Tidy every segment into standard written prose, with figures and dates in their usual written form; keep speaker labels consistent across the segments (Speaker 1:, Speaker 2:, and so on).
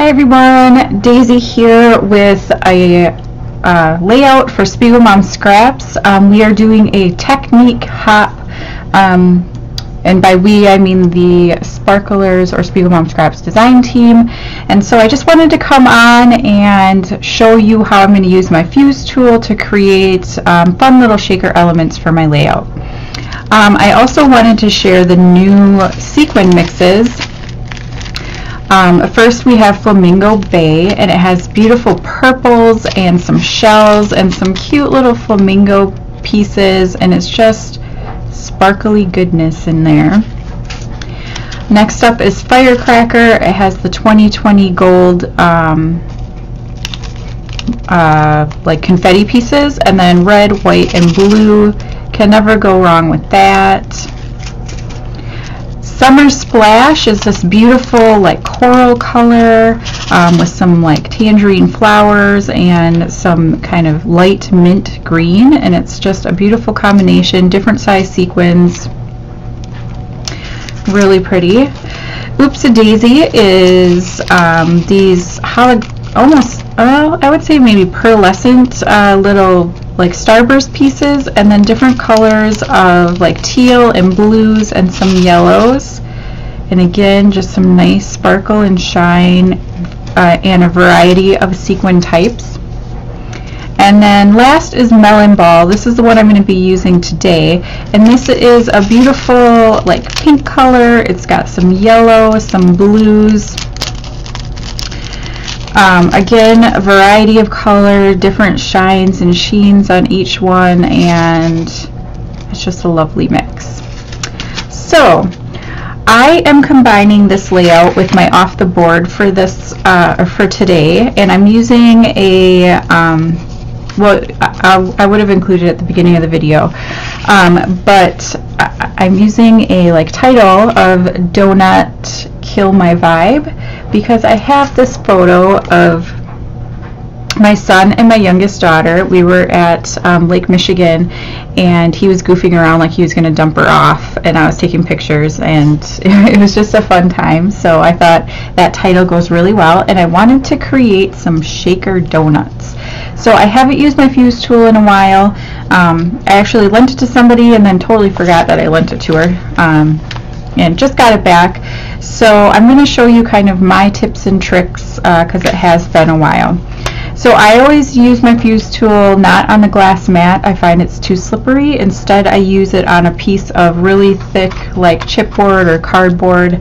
Speaker 1: Hi everyone, Daisy here with a layout for SPIEGELMOM Scraps. We are doing a technique hop, and by we I mean the Sparklers or SPIEGELMOM Scraps design team. And so I just wanted to come on and show you how I'm going to use my fuse tool to create fun little shaker elements for my layout. I also wanted to share the new sequin mixes. First we have Flamingo Bay, and it has beautiful purples and some shells and some cute little flamingo pieces, and it's just sparkly goodness in there. Next up is Firecracker. It has the 2020 gold like confetti pieces, and then red, white, and blue. Can never go wrong with that. Summer Splash is this beautiful like coral color with some like tangerine flowers and some kind of light mint green, and it's just a beautiful combination, different size sequins, really pretty. Oops-a-daisy is these almost I would say maybe pearlescent little like starburst pieces, and then different colors of like teal and blues and some yellows, and again just some nice sparkle and shine and a variety of sequin types. And then last is Melon Ball. This is the one I'm going to be using today, and this is a beautiful like pink color. It's got some yellow, some blues, again a variety of color, different shines and sheens on each one, and it's just a lovely mix. So I am combining this layout with my off the board for this for today, and I'm using a well, I would have included it at the beginning of the video, but I'm using a like title of Donut Kill My Vibe, because I have this photo of my son and my youngest daughter. We were at Lake Michigan, and he was goofing around like he was going to dump her off, and I was taking pictures, and it was just a fun time. So I thought that title goes really well, and I wanted to create some shaker donuts. So I haven't used my fuse tool in a while. I actually lent it to somebody and then totally forgot that I lent it to her, and just got it back. So I'm going to show you kind of my tips and tricks because it has been a while. So I always use my fuse tool not on the glass mat. I find it's too slippery. Instead I use it on a piece of really thick like chipboard or cardboard.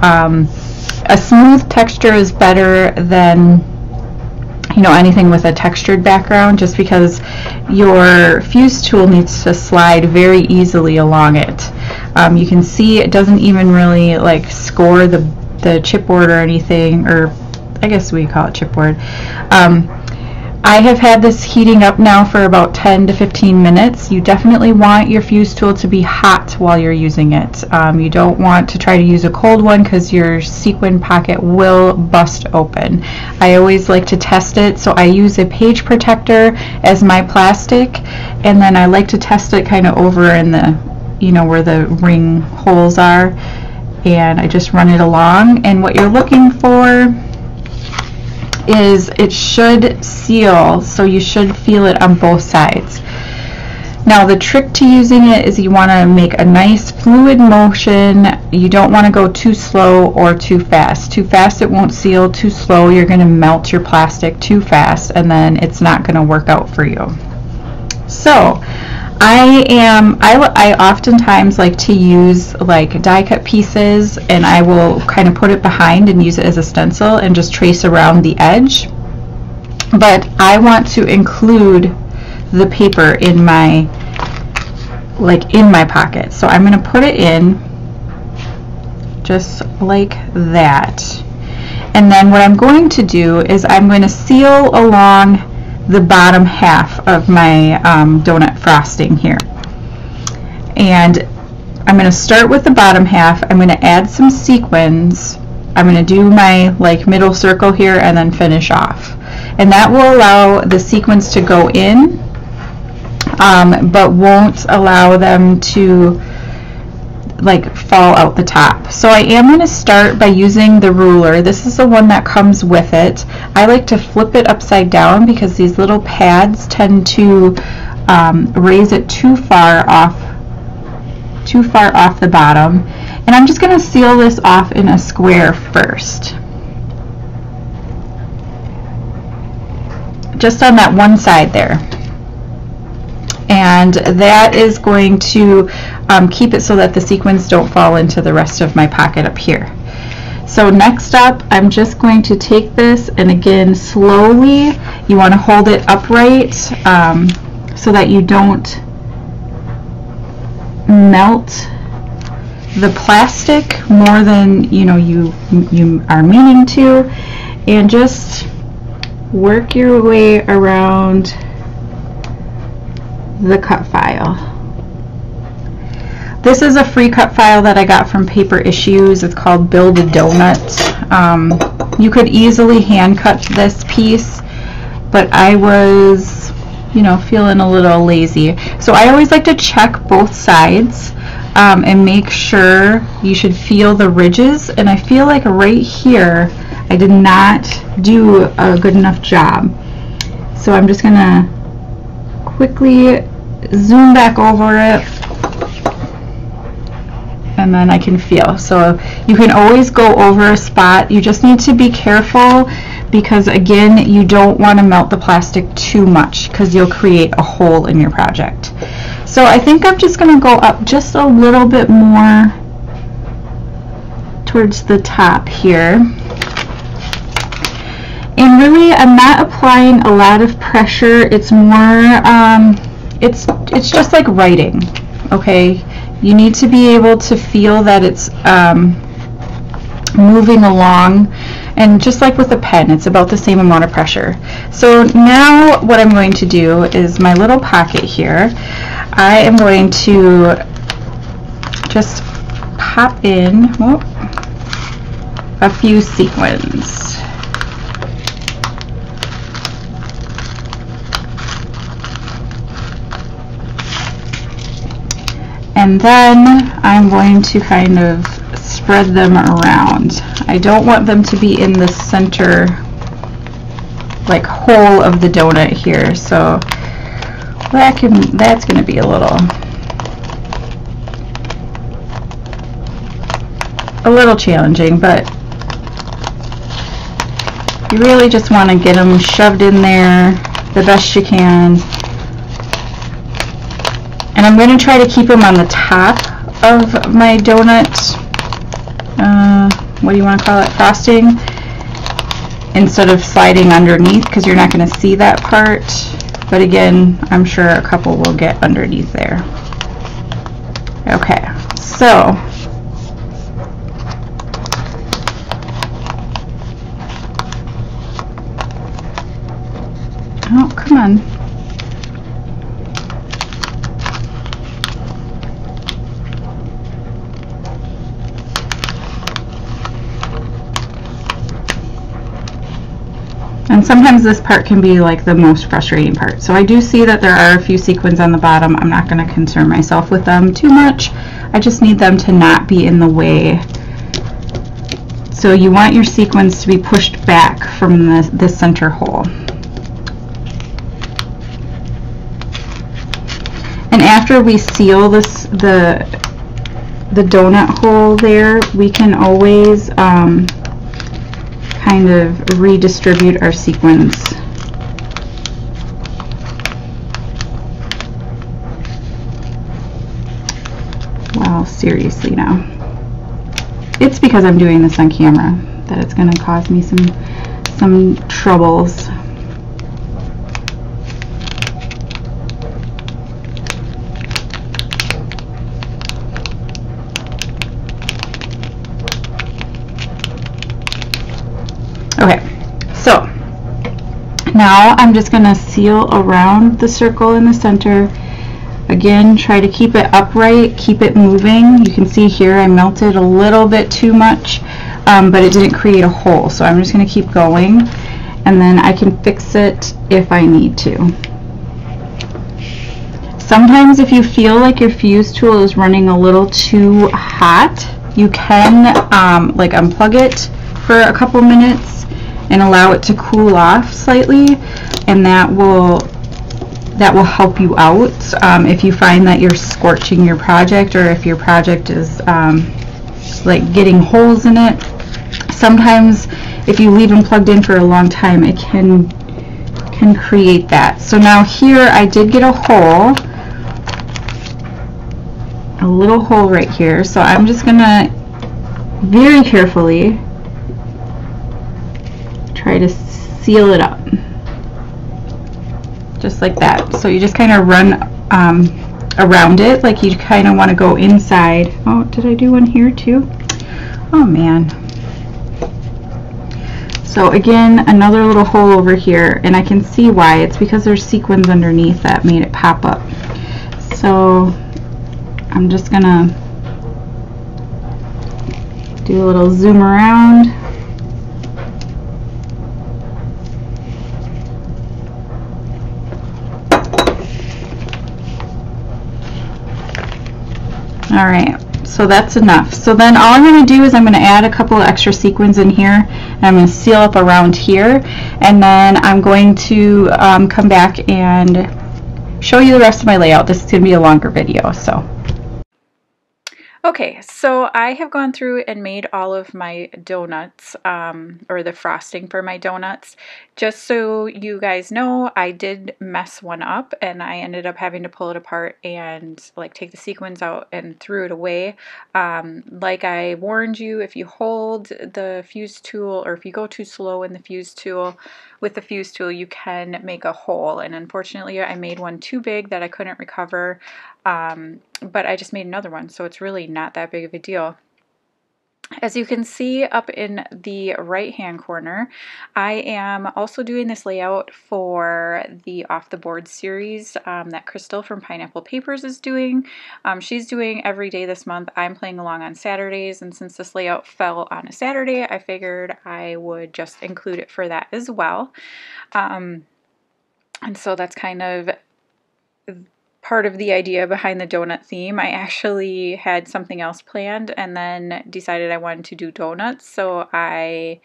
Speaker 1: A smooth texture is better than anything with a textured background, just because your fuse tool needs to slide very easily along it. You can see it doesn't even really like score the chipboard or anything, or I guess we call it chipboard. I have had this heating up now for about 10 to 15 minutes. You definitely want your fuse tool to be hot while you're using it. You don't want to try to use a cold one because your sequin pocket will bust open. I always like to test it, so I use a page protector as my plastic, and then I like to test it kind of over in the, where the ring holes are, and I just run it along. And what you're looking for is it should seal, so you should feel it on both sides. Now the trick to using it is you want to make a nice fluid motion. You don't want to go too slow or too fast. Too fast it won't seal, too slow you're going to melt your plastic too fast, and then it's not going to work out for you. So I oftentimes like to use like die cut pieces, and I will kind of put it behind and use it as a stencil and just trace around the edge. But I want to include the paper in my pocket, so I'm going to put it in just like that. And then what I'm going to do is I'm going to seal along the bottom half of my donut frosting here, and I'm going to start with the bottom half. I'm going to add some sequins. I'm going to do my like middle circle here and then finish off, and that will allow the sequins to go in, but won't allow them to like fall out the top. So I am going to start by using the ruler. This is the one that comes with it. I like to flip it upside down because these little pads tend to raise it too far off the bottom. And I'm just going to seal this off in a square first. Just on that one side there. And that is going to keep it so that the sequins don't fall into the rest of my pocket up here. So next up, I'm just going to take this, and again, slowly, you want to hold it upright so that you don't melt the plastic more than you are meaning to, and just work your way around the cut file. This is a free cut file that I got from Paper Issues. It's called Build a Donut. You could easily hand cut this piece, but I was feeling a little lazy. So I always like to check both sides and make sure. You should feel the ridges, and I feel like right here I did not do a good enough job. So I'm just gonna quickly zoom back over it, and then I can feel. So you can always go over a spot. You just need to be careful because, again, you don't want to melt the plastic too much because you'll create a hole in your project. So I think I'm just going to go up just a little bit more towards the top here. And really, I'm not applying a lot of pressure. It's more, it's just like writing, okay? You need to be able to feel that it's moving along, and just like with a pen, it's about the same amount of pressure. So now what I'm going to do is my little pocket here, I am going to just pop in a few sequins. And then I'm going to kind of spread them around. I don't want them to be in the center, like, hole of the donut here. So that's going to be a little challenging, but you really just want to get them shoved in there the best you can. And I'm going to try to keep them on the top of my donut, what do you want to call it, frosting, instead of sliding underneath, because you're not going to see that part. But again, I'm sure a couple will get underneath there. Okay, so oh, come on. And sometimes this part can be like the most frustrating part. So I do see that there are a few sequins on the bottom. I'm not going to concern myself with them too much. I just need them to not be in the way. So you want your sequins to be pushed back from the center hole. And after we seal this, the donut hole there, we can always kind of redistribute our sequins. Wow, seriously now. It's because I'm doing this on camera that it's going to cause me some troubles. Okay, so now I'm just going to seal around the circle in the center. Again, try to keep it upright, keep it moving. You can see here I melted a little bit too much, but it didn't create a hole. So I'm just going to keep going, and then I can fix it if I need to. Sometimes if you feel like your fuse tool is running a little too hot, you can like unplug it for a couple minutes and allow it to cool off slightly, and that will help you out if you find that you're scorching your project, or if your project is like getting holes in it. Sometimes if you leave them plugged in for a long time, it can create that. So now here I did get a hole, a little hole right here, so I'm just gonna very carefully try to seal it up, just like that. So you just kind of run around it, like you kind of want to go inside. Oh, did I do one here too? Oh man. So again, another little hole over here, and I can see why. It's because there's sequins underneath that made it pop up. So I'm just gonna do a little zoom around. All right, so that's enough. So then all I'm going to do is I'm going to add a couple of extra sequins in here, and I'm going to seal up around here, and then I'm going to come back and show you the rest of my layout. This is going to be a longer video. Okay, so I have gone through and made all of my donuts, or the frosting for my donuts. Just so you guys know, I did mess one up, and I ended up having to pull it apart and like take the sequins out and threw it away. Like I warned you, if you hold the fuse tool, or if you go too slow in the fuse tool, with the fuse tool, you can make a hole, and unfortunately I made one too big that I couldn't recover. But I just made another one, so it's really not that big of a deal. As you can see up in the right hand corner, I am also doing this layout for the Off the Board series that Crystal from Pineapple Papers is doing. She's doing every day this month. I'm playing along on Saturdays, and since this layout fell on a Saturday, I figured I would just include it for that as well. And so that's kind of part of the idea behind the donut theme. I actually had something else planned and then decided I wanted to do donuts, so I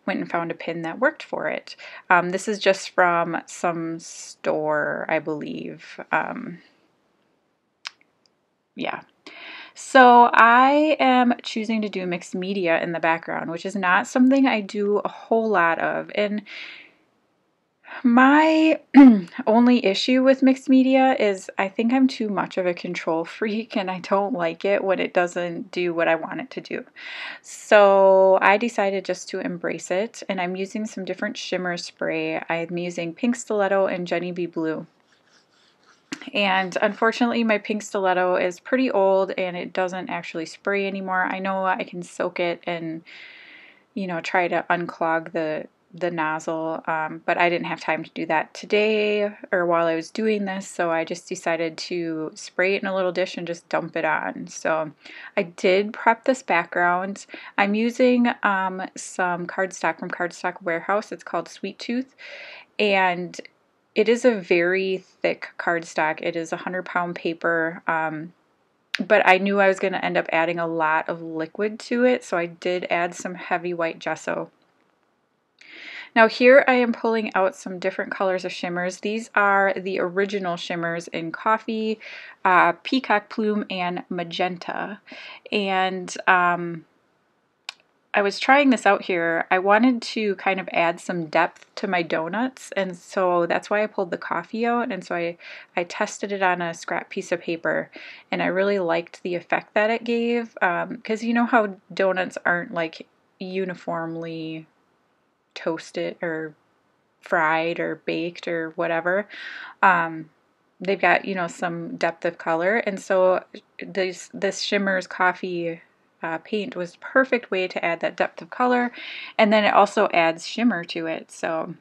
Speaker 1: went and found a pin that worked for it. This is just from some store, I believe. Yeah. So I am choosing to do mixed media in the background, which is not something I do a whole lot of. And my only issue with mixed media is I think I'm too much of a control freak, and I don't like it when it doesn't do what I want it to do. So I decided just to embrace it, and I'm using some different shimmer spray. I'm using Pink Stiletto and Jenny B. Blue. And unfortunately my Pink Stiletto is pretty old and it doesn't actually spray anymore. I know I can soak it and, you know, try to unclog the nozzle, but I didn't have time to do that today or while I was doing this, so I just decided to spray it in a little dish and just dump it on. So I did prep this background. I'm using some cardstock from Cardstock Warehouse. It's called Sweet Tooth, and it is a very thick cardstock. It is 100-pound paper, but I knew I was going to end up adding a lot of liquid to it, so I did add some heavy white gesso. Now here I am pulling out some different colors of shimmers. These are the original shimmers in coffee, peacock plume, and magenta. And I was trying this out here. I wanted to kind of add some depth to my donuts, and so that's why I pulled the coffee out, and so I tested it on a scrap piece of paper, and I really liked the effect that it gave, because you know how donuts aren't like uniformly toasted or fried or baked or whatever. They've got, you know, some depth of color, and so this Shimmer's coffee paint was the perfect way to add that depth of color, and then it also adds shimmer to it, so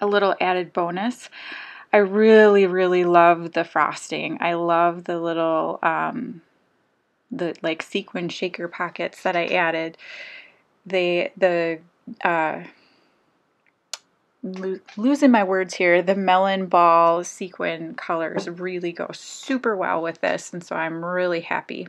Speaker 1: a little added bonus. I really love the frosting. I love the little the like sequin shaker pockets that I added. The losing my words here. The melon ball sequin colors really go super well with this, and so I'm really happy.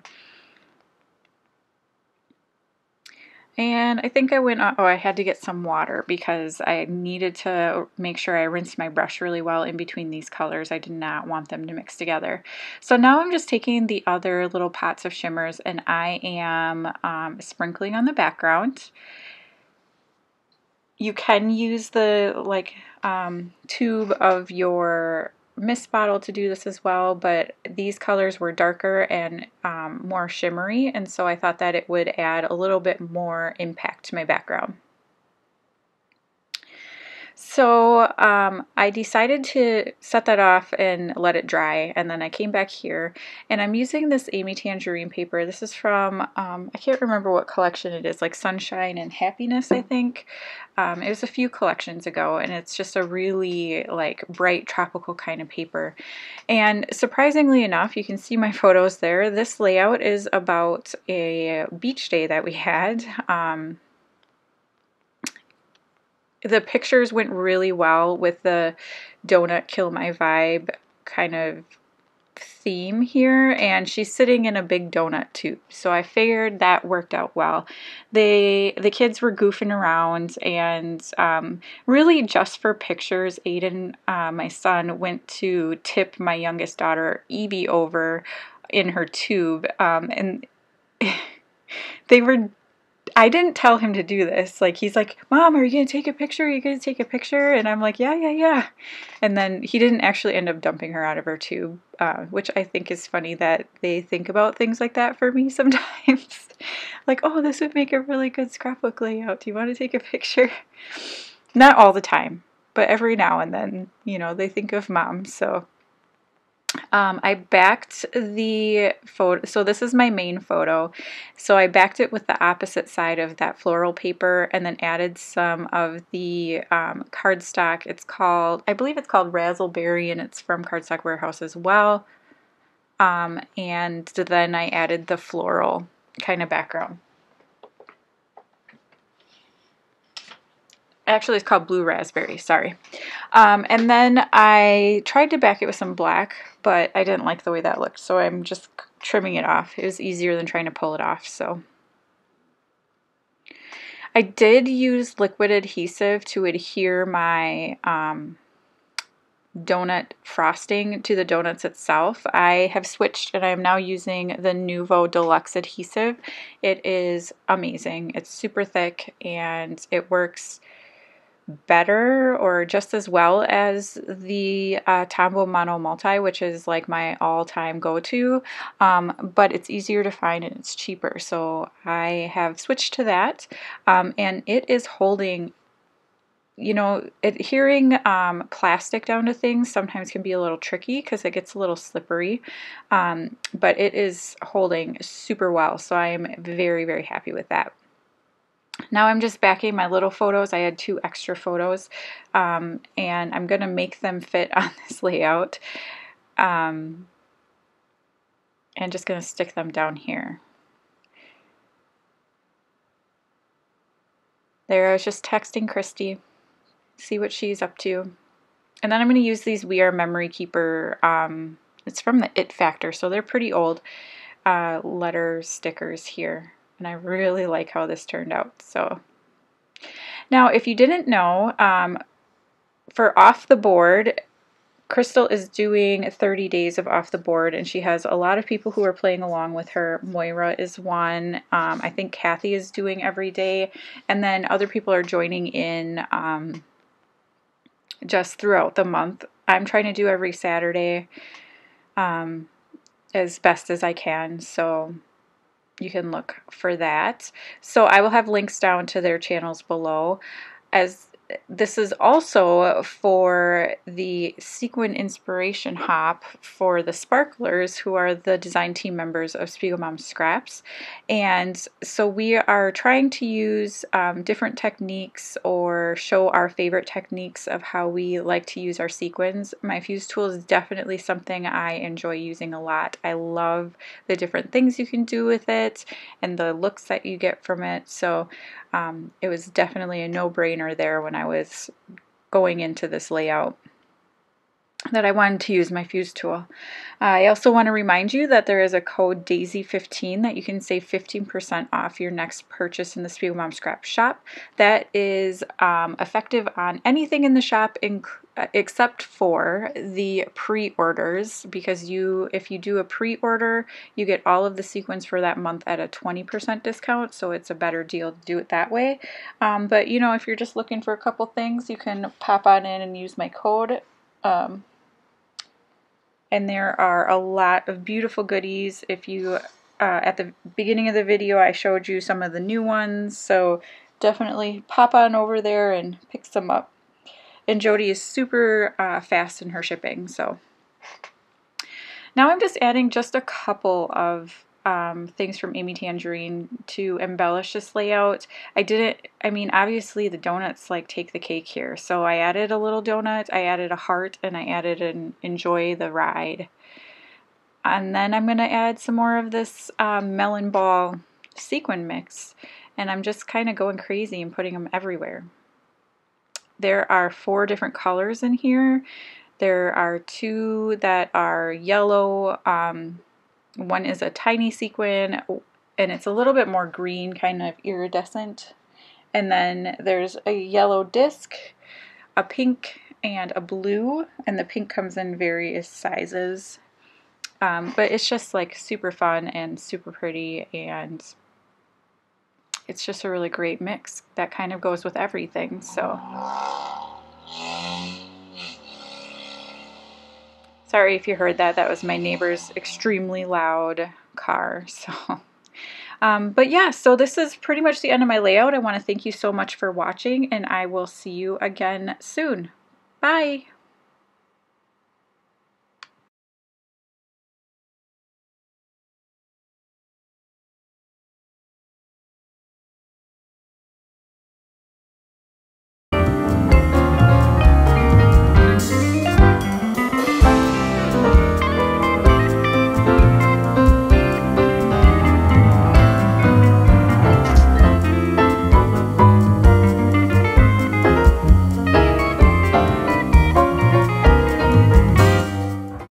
Speaker 1: And I think I went on, I had to get some water because I needed to make sure I rinsed my brush really well in between these colors. I did not want them to mix together. So now I'm just taking the other little pots of shimmers and I am sprinkling on the background. You can use the tube of your mist bottle to do this as well, but these colors were darker and more shimmery, and so I thought that it would add a little bit more impact to my background. So I decided to set that off and let it dry, and then I came back here and I'm using this Amy Tangerine paper. This is from, I can't remember what collection it is, like Sunshine and Happiness, I think. It was a few collections ago, and it's just a really like bright tropical kind of paper. And surprisingly enough, you can see my photos there. This layout is about a beach day that we had. The pictures went really well with the donut kill my vibe kind of theme here, and she's sitting in a big donut tube, so I figured that worked out well. The kids were goofing around, and really just for pictures, Aiden, my son, went to tip my youngest daughter Evie over in her tube, and they were, I didn't tell him to do this. Like, he's like, Mom, are you going to take a picture? Are you going to take a picture? And I'm like, yeah. And then he didn't actually end up dumping her out of her tube, which I think is funny that they think about things like that for me sometimes. Like, oh, this would make a really good scrapbook layout. Do you want to take a picture? Not all the time, but every now and then, you know, they think of Mom, so... I backed the photo, so this is my main photo, so I backed it with the opposite side of that floral paper and then added some of the cardstock. It's called, I believe it's called Razzleberry, and it's from Cardstock Warehouse as well, and then I added the floral kind of background. Actually, it's called Blue Raspberry, sorry. And then I tried to back it with some black, but I didn't like the way that looked, so I'm just trimming it off. It was easier than trying to pull it off, so. I did use liquid adhesive to adhere my donut frosting to the donuts itself. I have switched and I'm now using the Nuvo Deluxe adhesive. It is amazing. It's super thick and it works better or just as well as the Tombow Mono Multi, which is like my all-time go-to, but it's easier to find and it's cheaper, so I have switched to that, and it is holding. You know, adhering plastic down to things sometimes can be a little tricky because it gets a little slippery, but it is holding super well, so I am very, very happy with that. Now I'm just backing my little photos. I had 2 extra photos, and I'm going to make them fit on this layout, and just going to stick them down here. There, I was just texting Christy, see what she's up to. And then I'm going to use these We Are Memory Keeper, it's from the It Factor, so they're pretty old letter stickers here. And I really like how this turned out. So now, if you didn't know, for Off the Board, Crystal is doing 30 days of Off the Board, and she has a lot of people who are playing along with her. Moira is one. I think Kathy is doing every day, and then other people are joining in just throughout the month. I'm trying to do every Saturday as best as I can, so you can look for that. So I will have links down to their channels below. As this is also for the Sequin Inspiration Hop for the Sparklers, who are the design team members of SPIEGELMOM Scraps. And so we are trying to use different techniques or show our favorite techniques of how we like to use our sequins. My fuse tool is definitely something I enjoy using a lot. I love the different things you can do with it and the looks that you get from it. So it was definitely a no-brainer there when I was going into this layout that I wanted to use my fuse tool. I also want to remind you that there is a code DAISY15 that you can save 15% off your next purchase in the SPIEGELMOM Scraps shop. That is effective on anything in the shop except for the pre-orders, because if you do a pre-order, you get all of the sequins for that month at a 20% discount, so it's a better deal to do it that way. But you know, if you're just looking for a couple things, you can pop on in and use my code. And there are a lot of beautiful goodies. If you, at the beginning of the video, I showed you some of the new ones, so definitely pop on over there and pick some up. And Jody is super fast in her shipping, so. Now I'm just adding just a couple of things from Amy Tangerine to embellish this layout. I mean, obviously the donuts like take the cake here. So I added a little donut, I added a heart, and I added an enjoy the ride. And then I'm going to add some more of this melon ball sequin mix. And I'm just kind of going crazy and putting them everywhere. There are 4 different colors in here. There are 2 that are yellow. One is a tiny sequin, and it's a little bit more green, kind of iridescent. And then there's a yellow disc, a pink, and a blue. And the pink comes in various sizes. But it's just like super fun and super pretty, and it's just a really great mix that kind of goes with everything. So sorry if you heard that. That was my neighbor's extremely loud car. So, but yeah, so this is pretty much the end of my layout. I want to thank you so much for watching, and I will see you again soon. Bye!